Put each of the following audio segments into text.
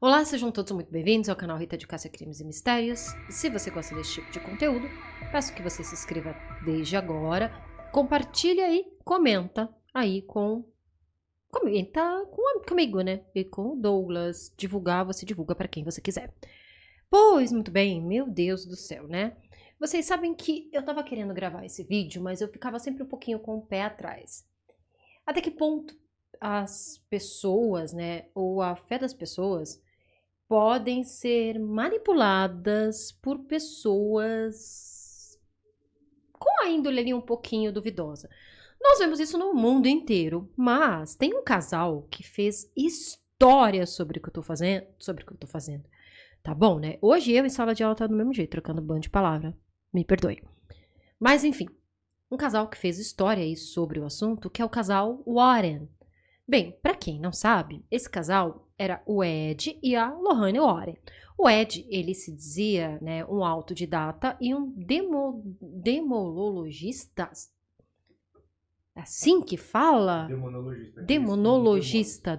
Olá, sejam todos muito bem-vindos ao canal Rita de Cássia Crimes e Mistérios. Se você gosta desse tipo de conteúdo, peço que você se inscreva desde agora, compartilha e comenta aí comenta comigo, né? E com o Douglas. Divulgar, você divulga para quem você quiser. Pois, muito bem, meu Deus do céu, né? Vocês sabem que eu tava querendo gravar esse vídeo, mas eu ficava sempre um pouquinho com o pé atrás. Até que ponto as pessoas, né, ou a fé das pessoas podem ser manipuladas por pessoas com a índole ali um pouquinho duvidosa. Nós vemos isso no mundo inteiro, mas tem um casal que fez história sobre o que eu tô fazendo, Tá bom, né? Hoje eu em sala de aula tá do mesmo jeito, trocando bando de palavra. Me perdoe. Mas enfim, um casal que fez história aí sobre o assunto, que é o casal Warren. Bem, para quem não sabe, esse casal era o Ed e a Lorraine Warren. O Ed, ele se dizia, né, um autodidata e um demologista. Assim que fala? Demonologista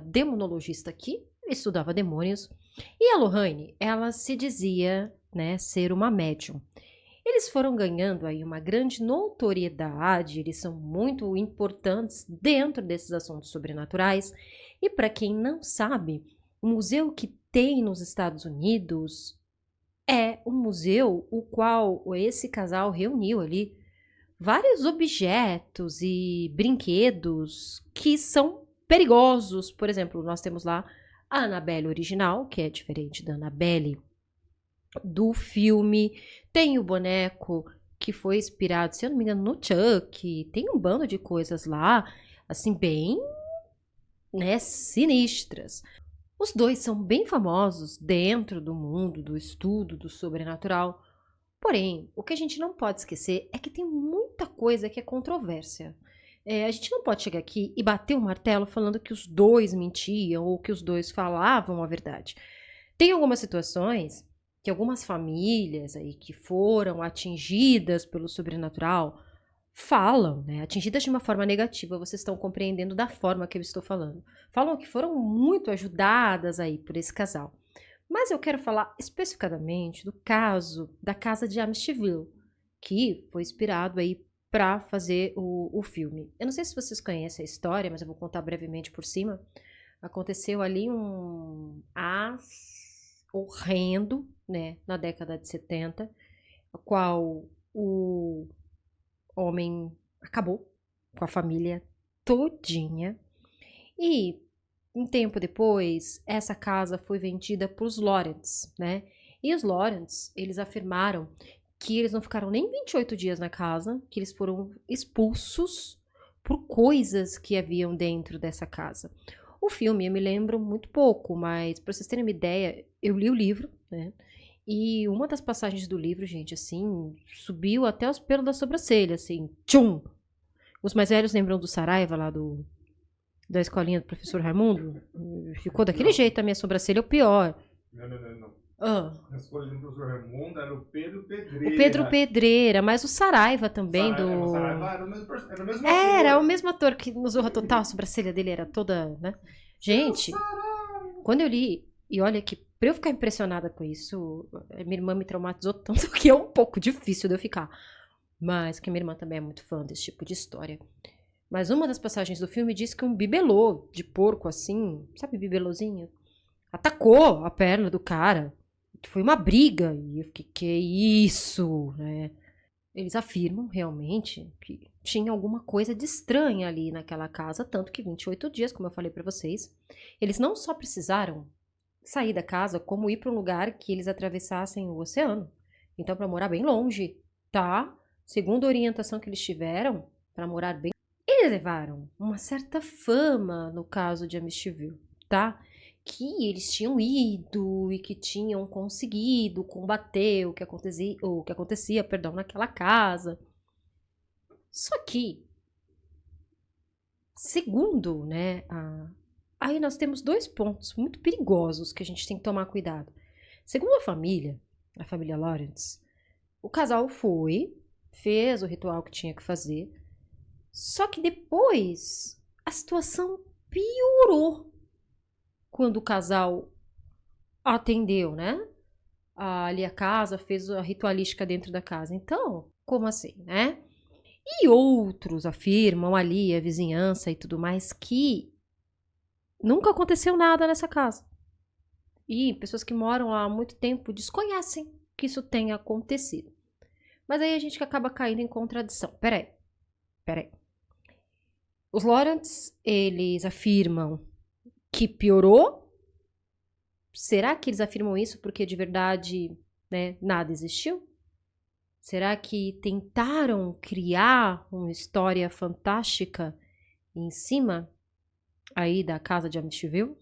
que estudava demônios. E a Lorraine, ela se dizia, né, ser uma médium. Eles foram ganhando aí uma grande notoriedade, eles são muito importantes dentro desses assuntos sobrenaturais. E para quem não sabe, o museu que tem nos Estados Unidos é um museu o qual esse casal reuniu ali vários objetos e brinquedos que são perigosos. Por exemplo, nós temos lá a Annabelle original, que é diferente da Annabelle do filme. Tem o boneco que foi inspirado, se eu não me engano, no Chuck. Tem um bando de coisas lá, assim, bem, né, sinistras. Os dois são bem famosos dentro do mundo do estudo do sobrenatural. Porém, o que a gente não pode esquecer é que tem muita coisa que é controvérsia. A gente não pode chegar aqui e bater o martelo falando que os dois mentiam ou que os dois falavam a verdade. Tem algumas situações que algumas famílias aí que foram atingidas pelo sobrenatural falam, né? Atingidas de uma forma negativa, vocês estão compreendendo da forma que eu estou falando. Falam que foram muito ajudadas aí por esse casal. Mas eu quero falar especificadamente do caso da casa de Amityville, que foi inspirado aí para fazer o filme. Eu não sei se vocês conhecem a história, mas eu vou contar brevemente por cima. Aconteceu ali um horrendo, né, na década de 70, a qual o homem acabou com a família todinha. E um tempo depois, essa casa foi vendida para os Lawrence, né? E os Lawrence, eles afirmaram que eles não ficaram nem 28 dias na casa, que eles foram expulsos por coisas que haviam dentro dessa casa. O filme eu me lembro muito pouco, mas para vocês terem uma ideia, eu li o livro, né? E uma das passagens do livro, gente, assim, subiu até os pelos da sobrancelha, assim, tchum! Os mais velhos lembram do Saraiva lá da escolinha do professor Raimundo? Ficou daquele jeito a minha sobrancelha, é o pior. Não. Ah. Na escola do professor Raimundo era o Pedro Pedreira. O Pedro Pedreira, mas o Saraiva também O Saraiva era o mesmo Era ator. o mesmo ator que no Zorra Total, a sobrancelha dele era toda, né? Gente, quando eu li, e olha que pra eu ficar impressionada com isso, minha irmã me traumatizou tanto que é um pouco difícil de eu ficar. Mas que minha irmã também é muito fã desse tipo de história. Mas uma das passagens do filme diz que um bibelô de porco assim, sabe bibelôzinho? Atacou a perna do cara. Que foi uma briga. E eu fiquei, que isso, né? Eles afirmam realmente que tinha alguma coisa de estranha ali naquela casa, tanto que 28 dias, como eu falei pra vocês, eles não só precisaram sair da casa, como ir para um lugar que eles atravessassem o oceano. Então, para morar bem longe, tá? Segundo a orientação que eles tiveram, para morar bem, eles levaram uma certa fama no caso de Amityville, tá? Que eles tinham ido e que tinham conseguido combater o que acontecia, perdão, naquela casa. Só que, segundo, né, aí nós temos dois pontos muito perigosos que a gente tem que tomar cuidado. Segundo a família Lawrence, o casal fez o ritual que tinha que fazer, só que depois a situação piorou quando o casal atendeu, né? Ali a casa, fez a ritualística dentro da casa. Então, como assim, né? E outros afirmam ali, a vizinhança e tudo mais, que nunca aconteceu nada nessa casa. E pessoas que moram lá há muito tempo desconhecem que isso tenha acontecido. Mas aí a gente acaba caindo em contradição. Peraí. Os Lawrence, eles afirmam que piorou. Será que eles afirmam isso porque de verdade, né, nada existiu? Será que tentaram criar uma história fantástica em cima aí da casa de Amityville?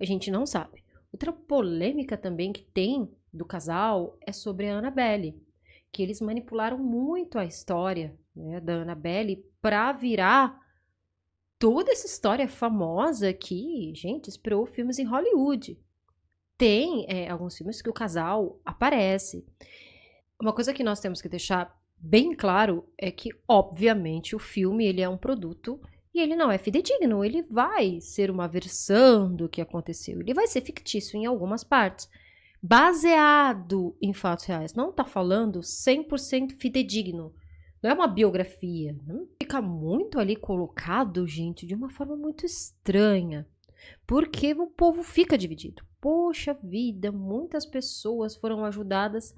A gente não sabe. Outra polêmica também que tem do casal é sobre a Annabelle, que eles manipularam muito a história, né, da Annabelle para virar toda essa história famosa que, gente, inspirou filmes em Hollywood. Tem alguns filmes que o casal aparece. Uma coisa que nós temos que deixar bem claro é que, obviamente, o filme ele é um produto e ele não é fidedigno. Ele vai ser uma versão do que aconteceu. Ele vai ser fictício em algumas partes, baseado em fatos reais. Não está falando 100% fidedigno. Não é uma biografia. Não fica muito ali colocado, gente, de uma forma muito estranha. Porque o povo fica dividido. Poxa vida, muitas pessoas foram ajudadas,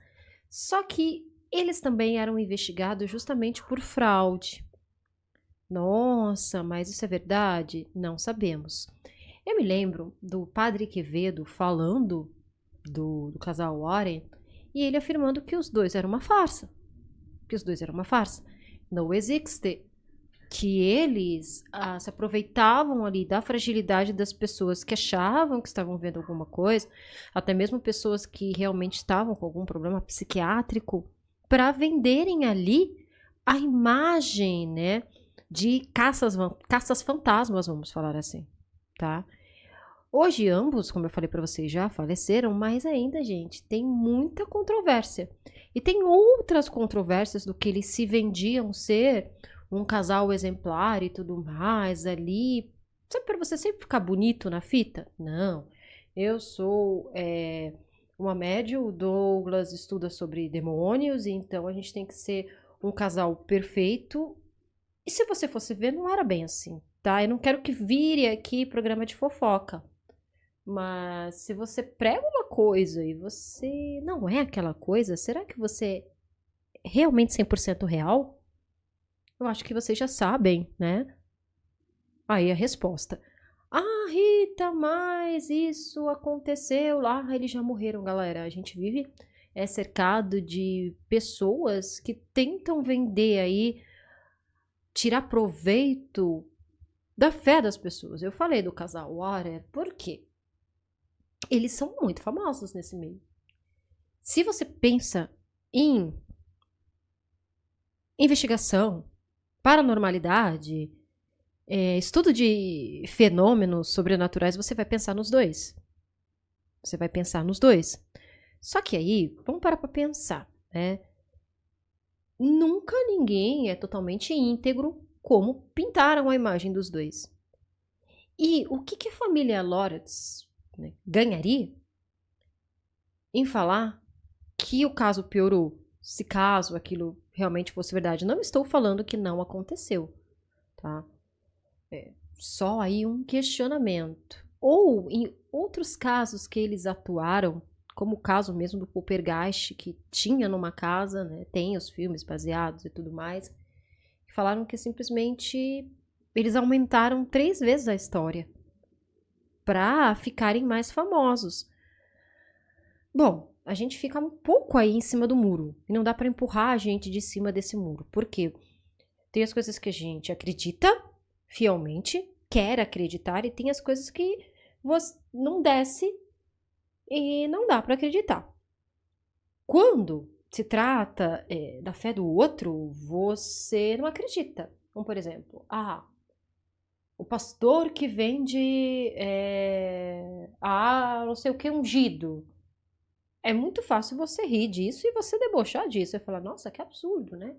só que eles também eram investigados justamente por fraude. Nossa, mas isso é verdade? Não sabemos. Eu me lembro do Padre Quevedo falando do casal Warren e ele afirmando que os dois eram uma farsa. Que os dois eram uma farsa. Não existe. Que eles se aproveitavam ali da fragilidade das pessoas que achavam que estavam vendo alguma coisa, até mesmo pessoas que realmente estavam com algum problema psiquiátrico, para venderem ali a imagem, né, de caças fantasmas, vamos falar assim, tá? Hoje ambos, como eu falei para vocês, já faleceram, mas ainda, gente, tem muita controvérsia. E tem outras controvérsias do que eles se vendiam ser um casal exemplar e tudo mais ali. Sabe, para você sempre ficar bonito na fita? Não. Eu sou uma médium, o Douglas estuda sobre demônios, então a gente tem que ser um casal perfeito. E se você fosse ver, não era bem assim, tá? Eu não quero que vire aqui programa de fofoca. Mas se você prega uma coisa e você não é aquela coisa, será que você é realmente 100% real? Eu acho que vocês já sabem, né? Aí a resposta. Ah, Rita, mas isso aconteceu lá. Eles já morreram, galera. A gente vive cercado de pessoas que tentam vender aí, tirar proveito da fé das pessoas. Eu falei do casal Warren, por quê? Eles são muito famosos nesse meio. Se você pensa em investigação, paranormalidade, estudo de fenômenos sobrenaturais, você vai pensar nos dois. Você vai pensar nos dois. Só que aí, vamos parar para pensar, né? Nunca ninguém é totalmente íntegro como pintaram a imagem dos dois. E o que a família Lawrence, né, ganharia em falar que o caso piorou? Se caso aquilo realmente fosse verdade. Não estou falando que não aconteceu, tá? Só aí um questionamento. Ou em outros casos que eles atuaram, como o caso mesmo do Poltergeist, que tinha numa casa, né? Tem os filmes baseados e tudo mais. Falaram que simplesmente eles aumentaram 3 vezes a história para ficarem mais famosos. Bom, a gente fica um pouco aí em cima do muro. E não dá para empurrar a gente de cima desse muro. Por quê? Tem as coisas que a gente acredita fielmente, quer acreditar, e tem as coisas que você não desce e não dá para acreditar. Quando se trata da fé do outro, você não acredita. Como, por exemplo, o pastor que vende não sei o que, ungido. É muito fácil você rir disso e você debochar disso. Você falar, nossa, que absurdo, né?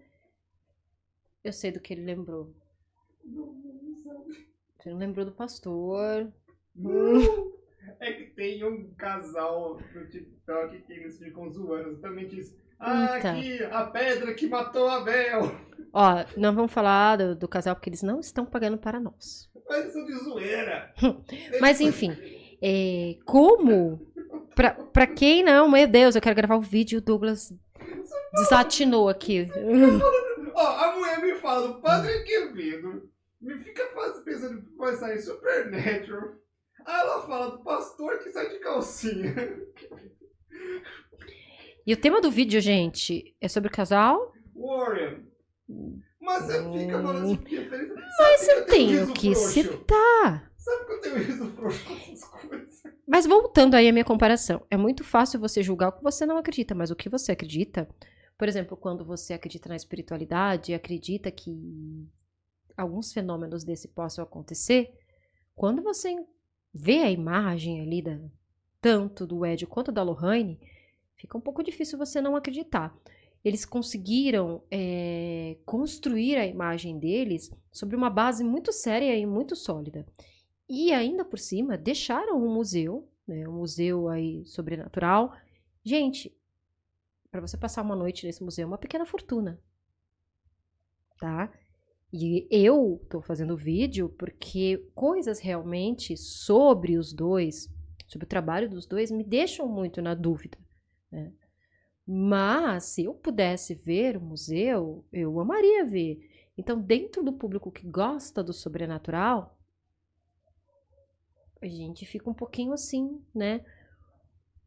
Eu sei do que ele lembrou. Você não lembrou do pastor. Não. É que tem um casal no TikTok que eles ficam zoando exatamente isso. Ah, Então, aqui, a pedra que matou Abel. ó, não vamos falar do casal porque eles não estão pagando para nós. Mas isso de zoeira. Mas enfim, como pra quem não, meu Deus, eu quero gravar o vídeo, o Douglas desatinou aqui. Ó, a mulher me fala do Padre Quevedo, me fica pensando que vai sair Supernatural. Aí ela fala do pastor que sai de calcinha. E o tema do vídeo, gente, é sobre o casal. Warren. Mas você fica falando assim, porque feliz. Mas eu tenho que citar. Sabe que eu tenho riso frouxo com essas coisas? Mas voltando aí à minha comparação, é muito fácil você julgar o que você não acredita, mas o que você acredita, por exemplo, quando você acredita na espiritualidade, acredita que alguns fenômenos desse possam acontecer, quando você vê a imagem ali tanto do Ed quanto da Lohane, fica um pouco difícil você não acreditar. Eles conseguiram construir a imagem deles sobre uma base muito séria e muito sólida. E ainda por cima, deixaram um museu, né, um museu aí sobrenatural. Gente, para você passar uma noite nesse museu é uma pequena fortuna, tá? E eu tô fazendo vídeo porque coisas realmente sobre os dois, sobre o trabalho dos dois, me deixam muito na dúvida, né? Mas se eu pudesse ver o museu, eu amaria ver. Então, dentro do público que gosta do sobrenatural, a gente fica um pouquinho assim, né?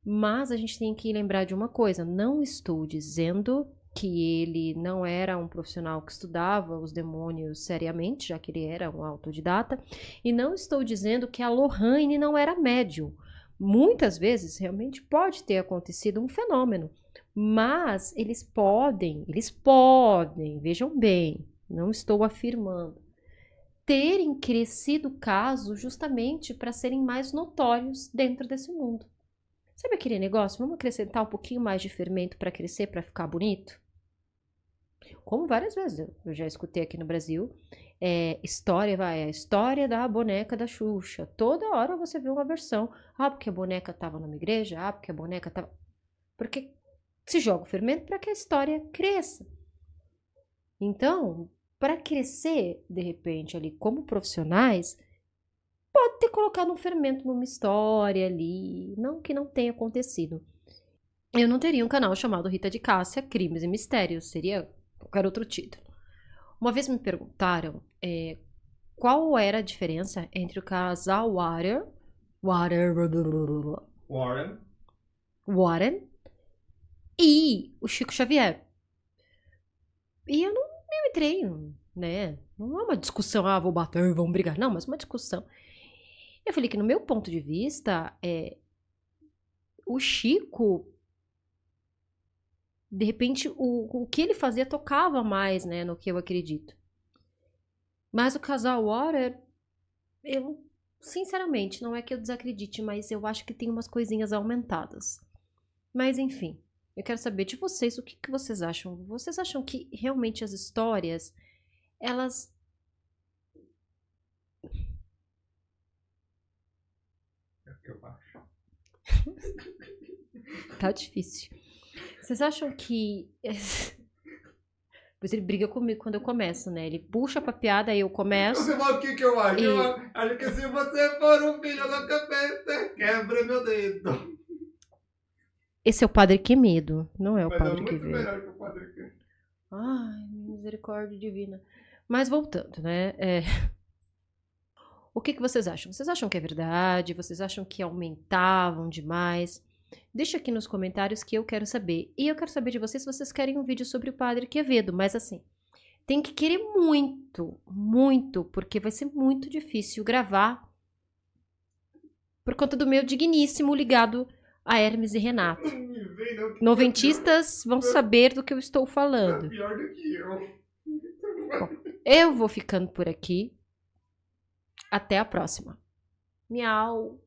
Mas a gente tem que lembrar de uma coisa: não estou dizendo que ele não era um profissional que estudava os demônios seriamente, já que ele era um autodidata, e não estou dizendo que a Lohane não era médium. Muitas vezes realmente pode ter acontecido um fenômeno, mas eles podem, vejam bem, não estou afirmando, terem crescido casos justamente para serem mais notórios dentro desse mundo. Sabe aquele negócio? Vamos acrescentar um pouquinho mais de fermento para crescer, para ficar bonito? Como várias vezes eu já escutei aqui no Brasil, a história da boneca da Xuxa. Toda hora você vê uma versão. Ah, porque a boneca estava numa igreja. Ah, porque a boneca estava... Porque se joga o fermento para que a história cresça. Então, para crescer, de repente, ali como profissionais, pode ter colocado um fermento numa história ali. Não que não tenha acontecido. Eu não teria um canal chamado Rita de Cássia, Crimes e Mistérios. Seria qualquer outro título. Uma vez me perguntaram qual era a diferença entre o casal Warren e o Chico Xavier. E eu não entrei, né? Não é uma discussão, vou bater, vamos brigar. Não, mas uma discussão. Eu falei que no meu ponto de vista, o Chico, de repente, o que ele fazia tocava mais, né, no que eu acredito. Mas o casal Warren, eu, sinceramente, não é que eu desacredite, mas eu acho que tem umas coisinhas aumentadas. Mas, enfim, eu quero saber de vocês, o que vocês acham? Vocês acham que realmente as histórias, elas... Eu acho. Tá difícil. Vocês acham que... Pois ele briga comigo quando eu começo, né? Ele puxa pra piada, aí eu começo. Você fala o que eu acho? Eu acho que se você for um filho da cabeça, quebra meu dedo. Esse é o Padre Quemedo, não é o Mas Padre é muito Quevedo. melhor que o Padre Quevedo. Ai, misericórdia divina. Mas voltando, né? O que vocês acham? Vocês acham que é verdade? Vocês acham que aumentavam demais? Deixa aqui nos comentários que eu quero saber. E eu quero saber de vocês se vocês querem um vídeo sobre o Padre Quevedo. Mas assim, tem que querer muito, muito, porque vai ser muito difícil gravar por conta do meu digníssimo ligado a Hermes e Renato. Não me vem, não, que Noventistas vão saber do que eu estou é falando. pior do que eu. Bom, eu vou ficando por aqui. Até a próxima. Miau.